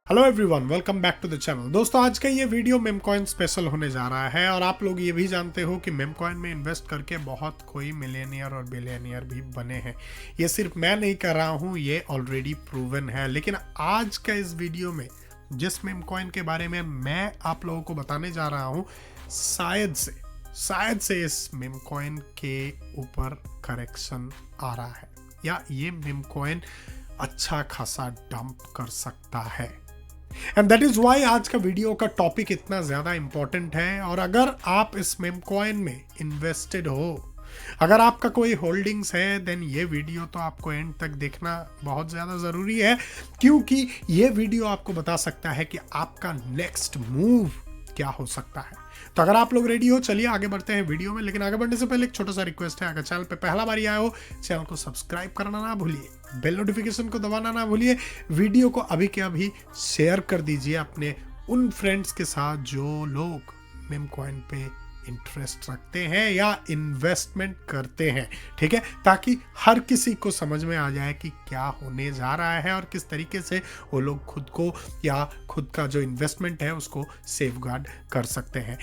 Hello everyone, welcome back to the channel. दोस्तों, आज का ये वीडियो मेम कॉइन स्पेशल होने जा रहा है और आप लोग ये भी जानते हो कि मेम कॉइन में इन्वेस्ट करके बहुत कोई मिलियनियर और बिलियनियर भी बने हैं। ये सिर्फ मैं नहीं कर रहा हूँ, ये ऑलरेडी प्रूवन है। लेकिन आज का इस वीडियो में जिस मेम कॉइन के बारे में मैं आप लोगों को बताने जा रहा हूँ, शायद से इस मेम कॉइन के ऊपर करेक्शन आ रहा है या ये मेम कॉइन अच्छा खासा डंप कर सकता है। एंड दैट इज वाई आज का वीडियो का टॉपिक इतना ज्यादा इंपॉर्टेंट है। और अगर आप इस मेम कॉइन में इन्वेस्टेड हो, अगर आपका कोई होल्डिंग्स है, देन ये वीडियो तो आपको एंड तक देखना बहुत ज़्यादा ज़रूरी है, क्योंकि ये वीडियो आपको बता सकता है कि आपका नेक्स्ट मूव क्या हो सकता है। तो अगर आप लोग रेडी हो, चलिए आगे बढ़ते हैं वीडियो में। लेकिन आगे बढ़ने से पहले एक छोटा सा रिक्वेस्ट है, अगर चैनल पे पहला बार आए हो, चैनल को सब्सक्राइब करना ना भूलिए, बेल नोटिफिकेशन को दबाना ना भूलिए, वीडियो को अभी के अभी शेयर कर दीजिए अपने उन फ्रेंड्स के साथ जो लोग मेम कॉइन पे इंटरेस्ट रखते हैं या इन्वेस्टमेंट करते हैं, ठीक है, ताकि हर किसी को समझ में आ जाए कि क्या होने जा रहा है और किस तरीके से वो लोग खुद को या खुद का जो इन्वेस्टमेंट है उसको सेफगार्ड कर सकते हैं।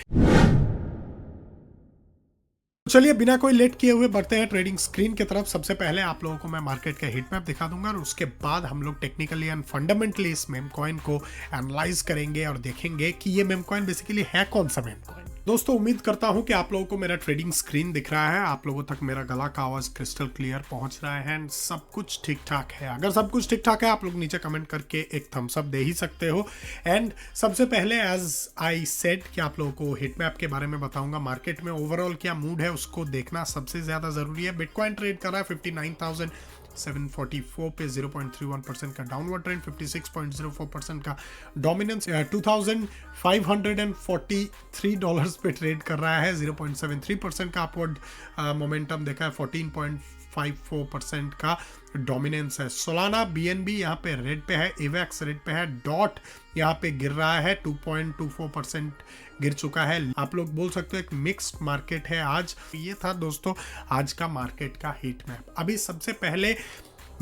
चलिए बिना कोई लेट किए हुए बढ़ते हैं ट्रेडिंग स्क्रीन की तरफ। सबसे पहले आप लोगों को मैं मार्केट का हीट मैप दिखा दूंगा और उसके बाद हम लोग टेक्निकली एंड फंडामेंटली इस मेम कॉइन को एनालाइज करेंगे और देखेंगे कि ये मेम कॉइन बेसिकली है कौन सा मेम कॉइन। दोस्तों, उम्मीद करता हूं कि आप लोगों को मेरा ट्रेडिंग स्क्रीन दिख रहा है, आप लोगों तक मेरा गला का आवाज क्रिस्टल क्लियर पहुंच रहा है एंड सब कुछ ठीक ठाक है। अगर सब कुछ ठीक ठाक है, आप लोग नीचे कमेंट करके एक थम्स अप दे ही सकते हो। एंड सबसे पहले एज आई सेड कि आप लोगों को हिट मैप के बारे में बताऊंगा। मार्केट में ओवरऑल क्या मूड है उसको देखना सबसे ज्यादा जरूरी है। बिटकॉइन ट्रेड कर रहा है 59,744 पे 0.31% का डाउनवर्ड ट्रेंड, 56.04% का डोमिनेंस, $2,543 पे ट्रेड कर रहा है, 0.73% का अपवर्ड मोमेंटम देखा है, 14.54% का डोमिनेंस है। सोलाना बीएनबी यहाँ पे रेड पे है, इवेक्स रेड पे है, डॉट यहाँ पे गिर रहा है, 2.24% गिर चुका है। आप लोग बोल सकते हो एक मिक्स्ड मार्केट है आज। ये था दोस्तों आज का मार्केट का हीट मैप। अभी सबसे पहले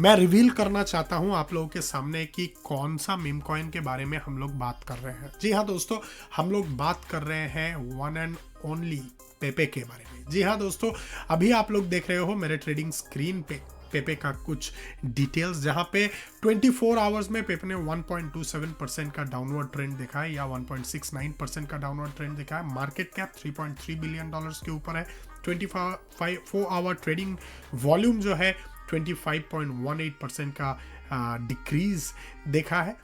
मैं रिवील करना चाहता हूं आप लोगों के सामने कि कौन सा मीम कॉइन के बारे में हम लोग बात कर रहे हैं। जी हाँ दोस्तों, हम लोग बात कर रहे हैं वन एंड ओनली पेपे के बारे में। जी हाँ दोस्तों, अभी आप लोग देख रहे हो मेरे ट्रेडिंग स्क्रीन पे पेपे का कुछ डिटेल्स, जहां पे 24 आवर्स में पेपे ने 1.27% का डाउनवर्ड ट्रेंड दिखा है या 1.69% का डाउनवर्ड ट्रेंड दिखा है। मार्केट कैप $3.3 बिलियन के ऊपर है। 24 आवर ट्रेडिंग वॉल्यूम जो है 25.18% का डिक्रीज देखा है।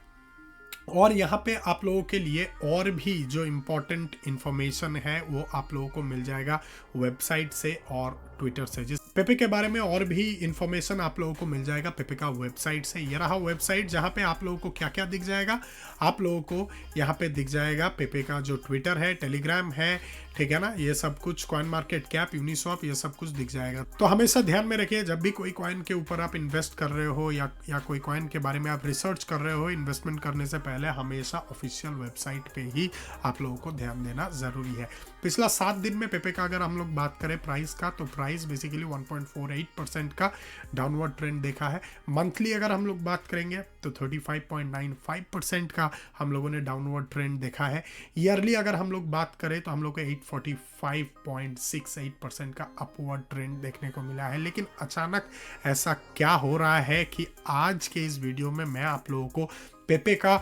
और यहाँ पे आप लोगों के लिए और भी जो इम्पोर्टेंट इंफॉर्मेशन है वो आप लोगों को मिल जाएगा वेबसाइट से और ट्विटर से। जिस पेपे के बारे में और भी इंफॉर्मेशन आप लोगों को मिल जाएगा पेपे का वेबसाइट से। ये रहा वेबसाइट, जहाँ पे आप लोगों को क्या क्या दिख जाएगा। आप लोगों को यहाँ पे दिख जाएगा पेपे का जो ट्विटर है, टेलीग्राम है, ठीक है ना, ये सब कुछ, कॉइन मार्केट कैप, यूनिस्वैप, ये सब कुछ दिख जाएगा। तो हमेशा ध्यान में रखिए, जब भी कोई कॉइन के ऊपर आप इन्वेस्ट कर रहे हो या कोई कॉइन के बारे में आप रिसर्च कर रहे हो, इन्वेस्टमेंट करने से पहले हमेशा ऑफिशियल वेबसाइट पे ही आप लोगों को ध्यान देना जरूरी है। पिछला 7 दिन में पेपे का अगर हम लोग बात करें प्राइस का, तो प्राइस बेसिकली 1.48% का डाउनवर्ड ट्रेंड देखा है। मंथली अगर हम लोग बात करेंगे तो 35.95% का हम लोगों ने डाउनवर्ड ट्रेंड देखा है। ईयरली अगर हम लोग बात करें तो हम लोग को 845.68% का अपवर्ड ट्रेंड देखने को मिला है। लेकिन अचानक ऐसा क्या हो रहा है कि आज के इस वीडियो में मैं आप लोगों को पेपे का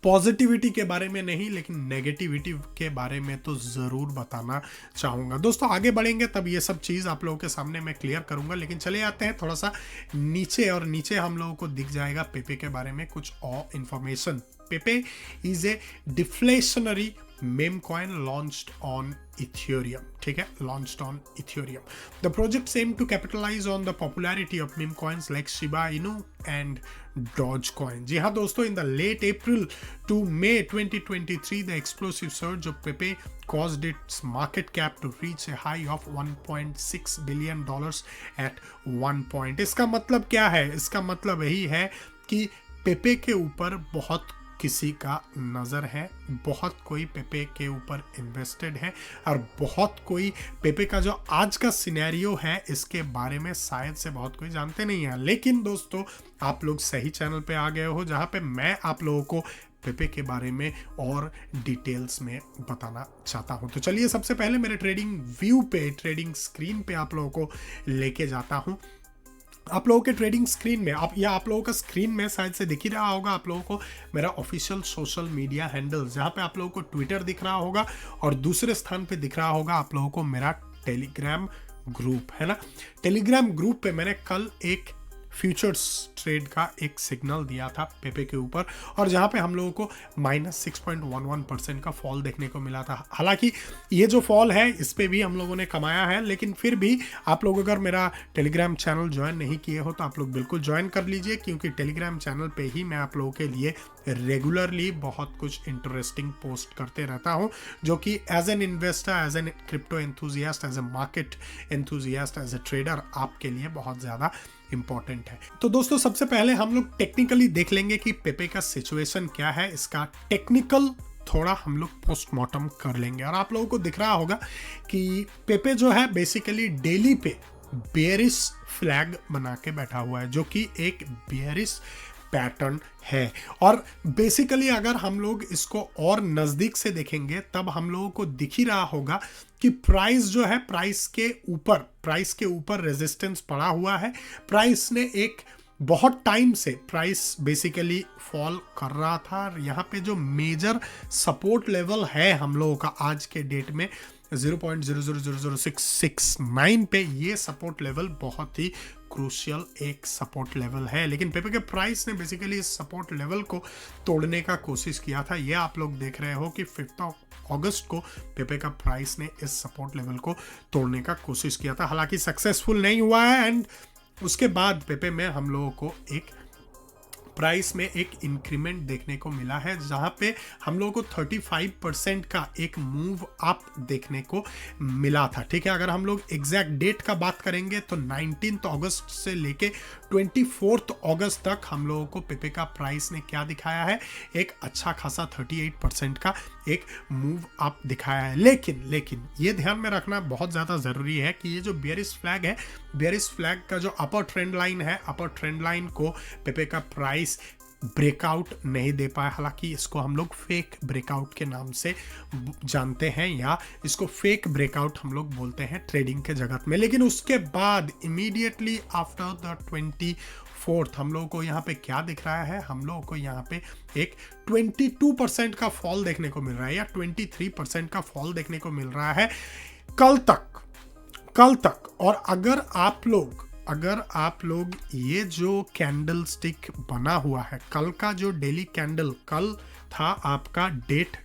पॉजिटिविटी के बारे में नहीं, लेकिन नेगेटिविटी के बारे में तो ज़रूर बताना चाहूँगा। दोस्तों, आगे बढ़ेंगे तब ये सब चीज़ आप लोगों के सामने मैं क्लियर करूँगा। लेकिन चले आते हैं थोड़ा सा नीचे, और नीचे हम लोगों को दिख जाएगा पेपे के बारे में कुछ और information. पेपे is a deflationary meme coin launched on Ethereum, ठीक है, launched on Ethereum. The projects aim to capitalize on the popularity of meme coins like Shiba Inu and Dogecoin. जी हाँ दोस्तों, in the late April to May 2023, the explosive surge of Pepe caused its market cap to reach a high of $1.6 billion at one point. इसका मतलब क्या है? इसका मतलब यही है कि पेपे के ऊपर बहुत किसी का नज़र है, बहुत कोई पेपे के ऊपर इन्वेस्टेड है और बहुत कोई पेपे का जो आज का सिनेरियो है इसके बारे में शायद से बहुत कोई जानते नहीं है। लेकिन दोस्तों, आप लोग सही चैनल पे आ गए हो जहाँ पे मैं आप लोगों को पेपे के बारे में और डिटेल्स में बताना चाहता हूं। तो चलिए सबसे पहले मेरे ट्रेडिंग व्यू पे, ट्रेडिंग स्क्रीन पे आप लोगों को लेके जाता हूं। आप लोगों के ट्रेडिंग स्क्रीन में आप लोगों का स्क्रीन में शायद से दिख ही रहा होगा आप लोगों को मेरा ऑफिशियल सोशल मीडिया हैंडल, जहां पे आप लोगों को ट्विटर दिख रहा होगा और दूसरे स्थान पे दिख रहा होगा आप लोगों को मेरा टेलीग्राम ग्रुप, है ना। टेलीग्राम ग्रुप पे मैंने कल एक फ्यूचर्स ट्रेड का एक सिग्नल दिया था पेपे के ऊपर, और जहां पे हम लोगों को -6.11% का फॉल देखने को मिला था। हालांकि ये जो फॉल है इस पे भी हम लोगों ने कमाया है, लेकिन फिर भी आप लोग अगर मेरा टेलीग्राम चैनल ज्वाइन नहीं किए हो तो आप लोग बिल्कुल ज्वाइन कर लीजिए, क्योंकि टेलीग्राम चैनल पे ही मैं आप लोगों के लिए रेगुलरली बहुत कुछ इंटरेस्टिंग पोस्ट करते रहता हूं, जो कि as an investor, as an crypto enthusiast, as a market enthusiast, as a trader आपके लिए बहुत ज़्यादा इंपॉर्टेंट है। तो दोस्तों, सबसे पहले हम लोग टेक्निकली देख लेंगे कि पेपे का सिचुएशन क्या है। इसका टेक्निकल थोड़ा हम लोग पोस्टमार्टम कर लेंगे, और आप लोगों को दिख रहा होगा कि पेपे जो है बेसिकली डेली पे बेयरिश फ्लैग बना के बैठा हुआ है, जो कि एक बेयरिश पैटर्न है। और बेसिकली अगर हम लोग इसको और नज़दीक से देखेंगे तब हम लोगों को दिख ही रहा होगा कि प्राइस जो है, प्राइस के ऊपर रेजिस्टेंस पड़ा हुआ है। प्राइस ने एक बहुत टाइम से प्राइस बेसिकली फॉल कर रहा था, और यहाँ पे जो मेजर सपोर्ट लेवल है हम लोगों का आज के डेट में 0.000669 पे, ये सपोर्ट लेवल बहुत ही क्रूशियल एक सपोर्ट लेवल है। लेकिन पेपे के प्राइस ने बेसिकली इस सपोर्ट लेवल को तोड़ने का कोशिश किया था। ये आप लोग देख रहे हो कि 5 अगस्त को पेपे का प्राइस ने इस सपोर्ट लेवल को तोड़ने का कोशिश किया था, हालांकि सक्सेसफुल नहीं हुआ है। एंड उसके बाद पेपे में हम लोगों को एक प्राइस में एक इंक्रीमेंट देखने को मिला है, जहां पे हम लोगों को 35% का एक मूव अप देखने को मिला था। ठीक है, अगर हम लोग एग्जैक्ट डेट का बात करेंगे तो 19 अगस्त से लेके 24 अगस्त तक हम लोगों को पेपे का प्राइस ने क्या दिखाया है, एक अच्छा खासा 38% का एक मूव अप दिखाया है। लेकिन ये ध्यान में रखना बहुत ज़्यादा ज़रूरी है कि ये जो बेयरिश फ्लैग है, बेयरिश फ्लैग का जो अपर ट्रेंड लाइन है, अपर ट्रेंड लाइन को पेपे का प्राइस ब्रेकआउट नहीं दे पाया। हालांकि इसको हम लोग फेक ब्रेकआउट के नाम से जानते हैं, या इसको फेक ब्रेकआउट हम लोग बोलते हैं ट्रेडिंग के जगत में। लेकिन उसके बाद इमीडिएटली आफ्टर द 24th हम लोगों को यहाँ पे क्या दिख रहा है, हम लोगों को यहाँ पे एक 22% का फॉल देखने को मिल रहा है, या 23% का फॉल देखने को मिल रहा है कल तक। और अगर आप लोग ये जो कैंडल स्टिक बना हुआ है, कल का जो डेली कैंडल, कल था आपका डेट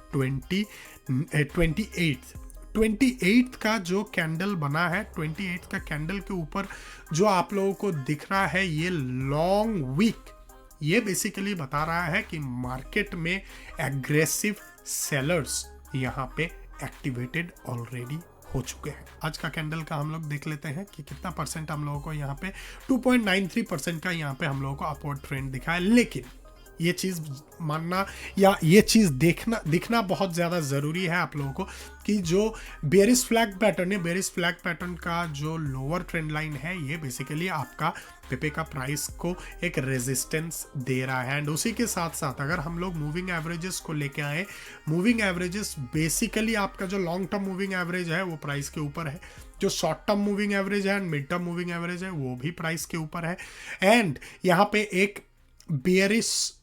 28 का जो कैंडल बना है, 28 का कैंडल के ऊपर जो आप लोगों को दिख रहा है ये लॉन्ग वीक, ये बेसिकली बता रहा है कि मार्केट में एग्रेसिव सेलर्स यहाँ पे एक्टिवेटेड ऑलरेडी हो चुके हैं। आज का कैंडल का हम लोग देख लेते हैं कि कितना परसेंट हम लोगों को यहाँ पे 2.93% का यहाँ पे हम लोगों को अपवर्ड ट्रेंड दिखा है। लेकिन ये चीज़ मानना या ये चीज़ दिखना बहुत ज़्यादा ज़रूरी है आप लोगों को कि जो बेयरिश फ्लैग पैटर्न है, बेयरिश फ्लैग पैटर्न का जो लोअर ट्रेंड लाइन है, ये बेसिकली आपका पेपे का प्राइस को एक रेजिस्टेंस दे रहा है। एंड उसी के साथ साथ अगर हम लोग मूविंग एवरेजेस को लेके आए, मूविंग एवरेजेस बेसिकली आपका जो लॉन्ग टर्म मूविंग एवरेज है वो प्राइस के ऊपर है, जो शॉर्ट टर्म मूविंग एवरेज है and mid term moving average है वो भी प्राइस के ऊपर है। एंड यहाँ पे एक बेयरिश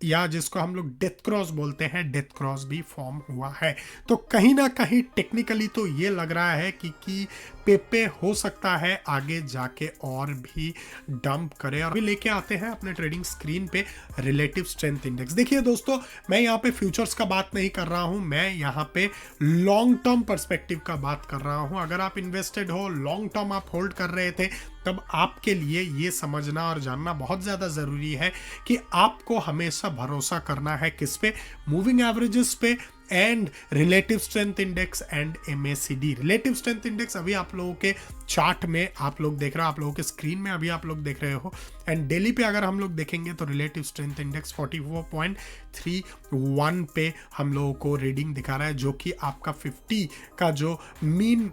या जिसको हम लोग डेथ क्रॉस बोलते हैं, डेथ क्रॉस भी फॉर्म हुआ है। तो कहीं ना कहीं टेक्निकली तो ये लग रहा है कि पेपे हो सकता है आगे जाके और भी डंप करे। और भी लेके आते हैं अपने ट्रेडिंग स्क्रीन पे रिलेटिव स्ट्रेंथ इंडेक्स। देखिए दोस्तों, मैं यहाँ पे फ्यूचर्स का बात नहीं कर रहा हूँ, मैं यहाँ पे लॉन्ग टर्म पर्सपेक्टिव का बात कर रहा हूँ। अगर आप इन्वेस्टेड हो, लॉन्ग टर्म आप होल्ड कर रहे थे, तब आपके लिए ये समझना और जानना बहुत ज़्यादा ज़रूरी है कि आपको हमेशा भरोसा करना है किस पे, मूविंग एवरेजेस पे and relative strength index and MACD। Relative strength index अभी आप लोगों के चार्ट में आप लोग देख रहे हो, आप लोगों के स्क्रीन में अभी आप लोग देख रहे हो। एंड डेली पे अगर हम लोग देखेंगे तो रिलेटिव स्ट्रेंथ इंडेक्स 44.31 पे हम लोगों को रीडिंग दिखा रहा है, जो कि आपका 50 का जो मीन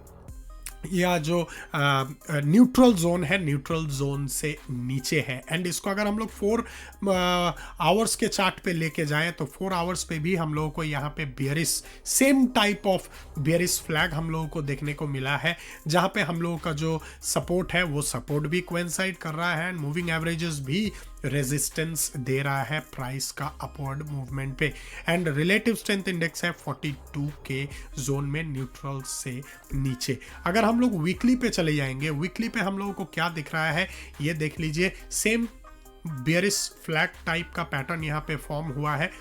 या जो न्यूट्रल जोन है, न्यूट्रल जोन से नीचे है। एंड इसको अगर हम लोग 4 आवर्स के चार्ट पे लेके जाएं तो 4 आवर्स पे भी हम लोगों को यहाँ पे bearish, same type of bearish flag हम लोगों को देखने को मिला है, जहाँ पे हम लोगों का जो सपोर्ट है वो सपोर्ट भी कोइंसाइड कर रहा है एंड मूविंग एवरेजेस भी रेजिस्टेंस दे रहा है प्राइस का अपवर्ड मूवमेंट पे। एंड रिलेटिव स्ट्रेंथ इंडेक्स है 42 के जोन में, न्यूट्रल से नीचे। अगर हम लोग वीकली पे चले जाएंगे, वीकली पे हम लोगों को क्या दिख रहा है ये देख लीजिए। सेम बेयरिश फ्लैग टाइप का पैटर्न यहाँ पे फॉर्म हुआ है,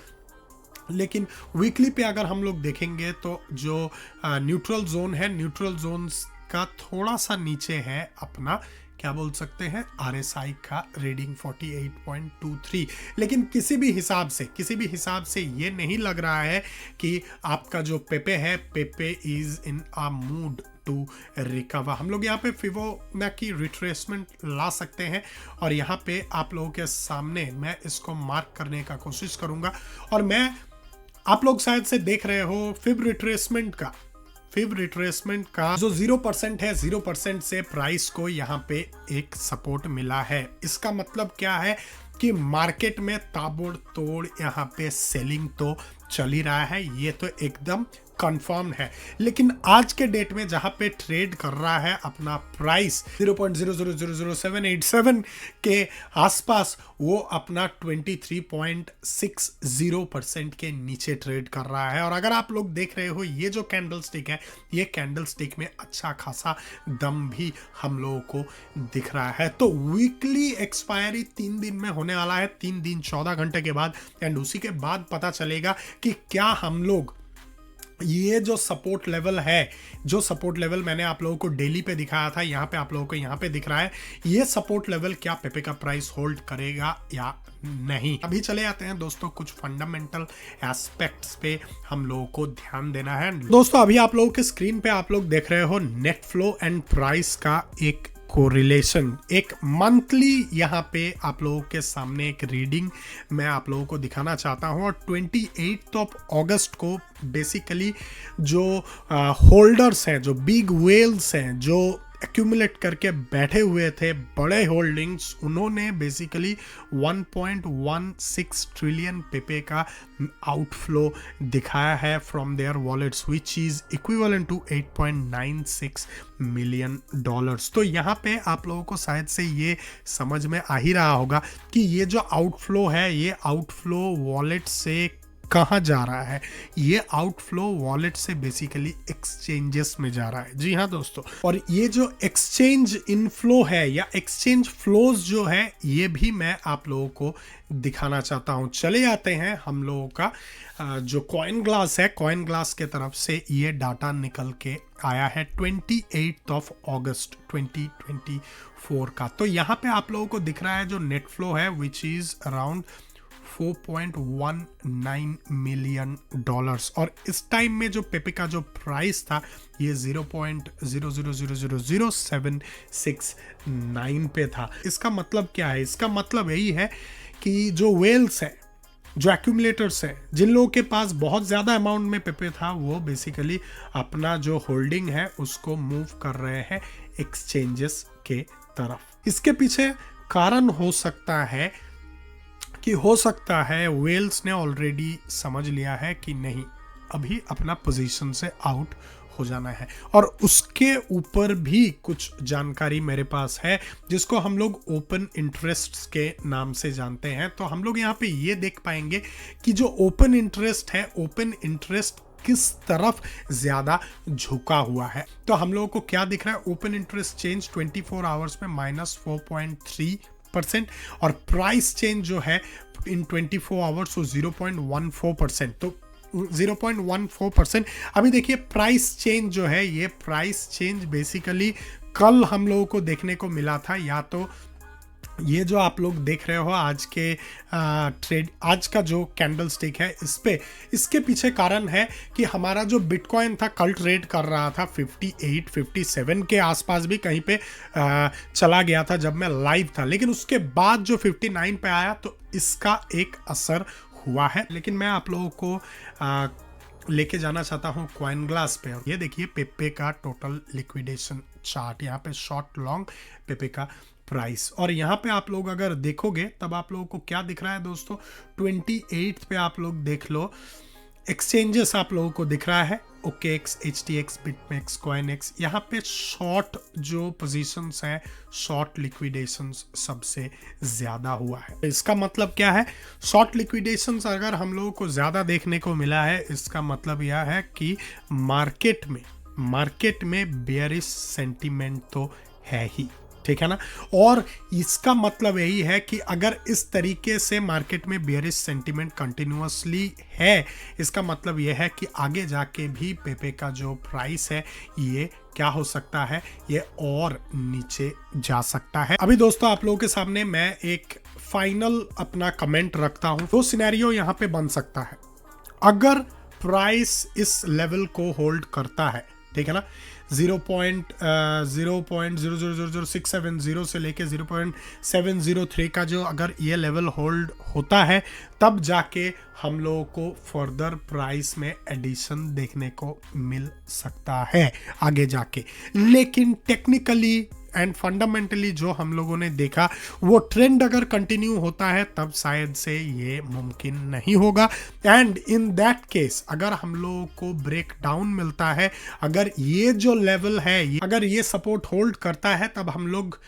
लेकिन वीकली पे अगर हम लोग देखेंगे तो जो न्यूट्रल जोन है, न्यूट्रल जोन का थोड़ा सा नीचे है अपना क्या बोल सकते हैं RSI का रीडिंग 48.23। लेकिन किसी भी हिसाब से ये नहीं लग रहा है कि आपका जो पेपे है, Pepe is in a mood to recover. हम लोग यहाँ पे फिबोनाची रिट्रेसमेंट ला सकते हैं और यहाँ पे आप लोगों के सामने मैं इसको मार्क करने का कोशिश करूंगा। और मैं आप लोग शायद से देख रहे हो फिब रिट्रेसमेंट का जो 0% है, 0% से प्राइस को यहाँ पे एक सपोर्ट मिला है। इसका मतलब क्या है कि मार्केट में ताबड़तोड़ यहाँ पे सेलिंग तो चल ही रहा है, ये तो एकदम कंफर्म है। लेकिन आज के डेट में जहां पे ट्रेड कर रहा है अपना प्राइस 0.000787 के आसपास, वो अपना 23.60% के नीचे ट्रेड कर रहा है। और अगर आप लोग देख रहे हो ये जो कैंडल स्टिक है, ये कैंडल स्टिक में अच्छा खासा दम भी हम लोगों को दिख रहा है। तो वीकली एक्सपायरी 3 दिन में होने वाला है, 3 दिन 14 घंटे के बाद। एंड उसी के बाद पता चलेगा कि क्या हम लोग ये जो सपोर्ट लेवल है, जो सपोर्ट लेवल मैंने आप लोगों को डेली पे दिखाया था, यहाँ पे आप लोगों को यहाँ पे दिख रहा है, ये सपोर्ट लेवल क्या पेपे का प्राइस होल्ड करेगा या नहीं। अभी चले आते हैं दोस्तों कुछ फंडामेंटल एस्पेक्ट्स पे हम लोगों को ध्यान देना है। दोस्तों अभी आप लोगों के स्क्रीन पे आप लोग देख रहे हो नेट फ्लो एंड प्राइस का एक कोरिलेशन, एक मंथली यहाँ पे आप लोगों के सामने एक रीडिंग मैं आप लोगों को दिखाना चाहता हूँ। और 28 अगस्त को बेसिकली जो होल्डर्स हैं, जो बिग वेल्स हैं, जो एक्यूमुलेट करके बैठे हुए थे बड़े होल्डिंग्स, उन्होंने बेसिकली 1.16 ट्रिलियन पेपे का आउटफ्लो दिखाया है from their wallets, which is equivalent to 8.96 million dollars. तो यहाँ पे आप लोगों को शायद से ये समझ में आ ही रहा होगा कि ये जो आउटफ्लो है, ये आउटफ्लो वॉलेट से कहाँ जा रहा है। ये आउटफ्लो वॉलेट से बेसिकली एक्सचेंजेस में जा रहा है। जी हाँ दोस्तों, और ये जो एक्सचेंज इनफ्लो है या एक्सचेंज फ्लोज जो है, ये भी मैं आप लोगों को दिखाना चाहता हूँ। चले आते हैं हम लोगों का जो कॉइन ग्लास है, कॉइन ग्लास के तरफ से ये डाटा निकल के आया है 28 अगस्त 2024 का। तो यहाँ पे आप लोगों को दिख रहा है जो नेट फ्लो है, which is around 4.19 million dollars. और इस टाइम में जो पेपे का जो प्राइस था ये 0.00000769 पे था। इसका मतलब क्या है? इसका मतलब यही है कि जो वेल्स है, जो एक्यूमुलेटर्स हैं, जिन लोगों के पास बहुत ज़्यादा अमाउंट में पेपे था, वो बेसिकली अपना जो होल्डिंग है उसको मूव कर रहे हैं एक्सचेंजेस के तरफ। इसके पीछे कारण हो सकता है कि हो सकता है वेल्स ने ऑलरेडी समझ लिया है कि नहीं, अभी अपना पोजीशन से आउट हो जाना है। और उसके ऊपर भी कुछ जानकारी मेरे पास है जिसको हम लोग ओपन इंटरेस्ट के नाम से जानते हैं। तो हम लोग यहाँ पे ये देख पाएंगे कि जो ओपन इंटरेस्ट है, ओपन इंटरेस्ट किस तरफ ज्यादा झुका हुआ है। तो हम लोगों को क्या दिख रहा है? ओपन इंटरेस्ट चेंज 24 आवर्स में -4.3% और प्राइस चेंज जो है इन 24 आवर्स वो 0.14%। तो 0.14%। अभी देखिए प्राइस चेंज जो है, ये प्राइस चेंज बेसिकली कल हम लोगों को देखने को मिला था, या तो ये जो आप लोग देख रहे हो आज के ट्रेड, आज का जो कैंडल स्टिक है इस पे, इसके पीछे कारण है कि हमारा जो बिटकॉइन था कल ट्रेड कर रहा था 58 57 के आसपास भी कहीं पे चला गया था जब मैं लाइव था, लेकिन उसके बाद जो 59 पे आया तो इसका एक असर हुआ है। लेकिन मैं आप लोगों को लेके जाना चाहता हूँ कॉइन ग्लास पे। ये देखिए पेपे का टोटल लिक्विडेशन चार्ट, यहाँ पे शॉर्ट लॉन्ग पेपे का प्राइस, और यहाँ पे आप लोग अगर देखोगे तब आप लोगों को क्या दिख रहा है दोस्तों, 28 पे आप लोग देख लो एक्सचेंजेस आप लोगों को दिख रहा है, OKX, HTX, BitMEX, CoinEx, यहाँ पे शॉर्ट जो पोजीशंस हैं, शॉर्ट लिक्विडेशंस सबसे ज़्यादा हुआ है। इसका मतलब क्या है, शॉर्ट लिक्विडेशंस अगर हम लोगों को ज़्यादा देखने को मिला है, इसका मतलब यह है कि मार्केट में बेयरिश सेंटीमेंट तो है ही, ठीक है ना। और इसका मतलब यही है कि अगर इस तरीके से मार्केट में बेयरिश सेंटीमेंट कंटिन्यूअसली है, इसका मतलब यह है कि आगे जाके भी पेपे का जो प्राइस है ये क्या हो सकता है, ये और नीचे जा सकता है। अभी दोस्तों आप लोगों के सामने मैं एक फाइनल अपना कमेंट रखता हूं। दो सिनेरियो यहाँ पे बन सकता है। अगर प्राइस इस लेवल को होल्ड करता है, ठीक है ना, 0.000670 से लेके 0.703 का जो अगर ये लेवल होल्ड होता है, तब जाके हम लोगों को फर्दर प्राइस में एडिशन देखने को मिल सकता है आगे जाके। लेकिन टेक्निकली एंड फंडामेंटली जो हम लोगों ने देखा वो ट्रेंड अगर कंटिन्यू होता है तब शायद से ये मुमकिन नहीं होगा। एंड इन दैट केस अगर हम लोगों को ब्रेक डाउन मिलता है, अगर ये जो लेवल है अगर ये सपोर्ट होल्ड करता है, तब हम लोग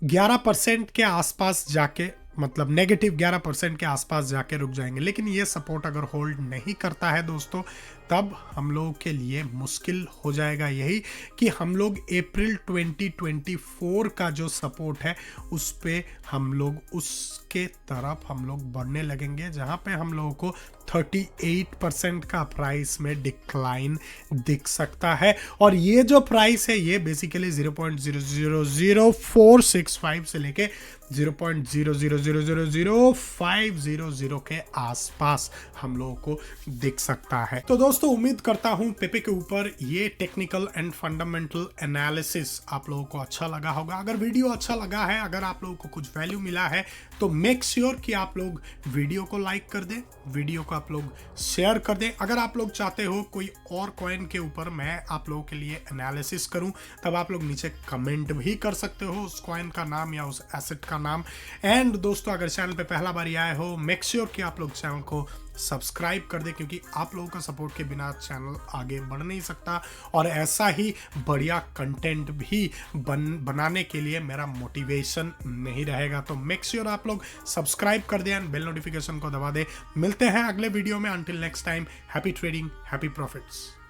11% के आसपास जाके, मतलब नेगेटिव 11% के आसपास जाके रुक जाएंगे। लेकिन ये सपोर्ट अगर होल्ड नहीं करता है दोस्तों, तब हम लोगों के लिए मुश्किल हो जाएगा यही कि हम लोग अप्रैल 2024 का जो सपोर्ट है उस पे हम लोग उसके तरफ हम लोग बढ़ने लगेंगे, जहां पे हम लोगों को 38% का प्राइस में डिक्लाइन दिख सकता है। और ये जो प्राइस है ये बेसिकली 0.000465 से लेके 0.00000500 के आसपास हम लोगों को दिख सकता है। तो दोस्तों उम्मीद करता हूं पेपे के ऊपर ये टेक्निकल एंड फंडामेंटल एनालिसिस आप लोगों को अच्छा लगा होगा। अगर वीडियो अच्छा लगा है, अगर आप लोगों को कुछ वैल्यू मिला है, तो मेक श्योर कि आप लोग वीडियो को लाइक कर दें, वीडियो को आप लोग शेयर कर दें। अगर आप लोग चाहते हो कोई और कॉइन के ऊपर मैं आप लोगों के लिए एनालिसिस करूं, तब आप लोग नीचे कमेंट भी कर सकते हो उस कॉइन का नाम या उस एसेट का नाम। एंड दोस्तों अगर चैनल पे पहला बार आए हो, मेक श्योर कि आप लोग चैनल को सब्सक्राइब कर दे, क्योंकि आप लोगों का सपोर्ट के बिना चैनल आगे बढ़ नहीं सकता। और ऐसा ही बढ़िया कंटेंट भी बनाने के लिए मेरा मोटिवेशन नहीं रहेगा। तो मेक श्योर आप लोग सब्सक्राइब कर दें एंड बेल नोटिफिकेशन को दबा दें। मिलते हैं अगले वीडियो में। Until next time, happy trading, happy profits.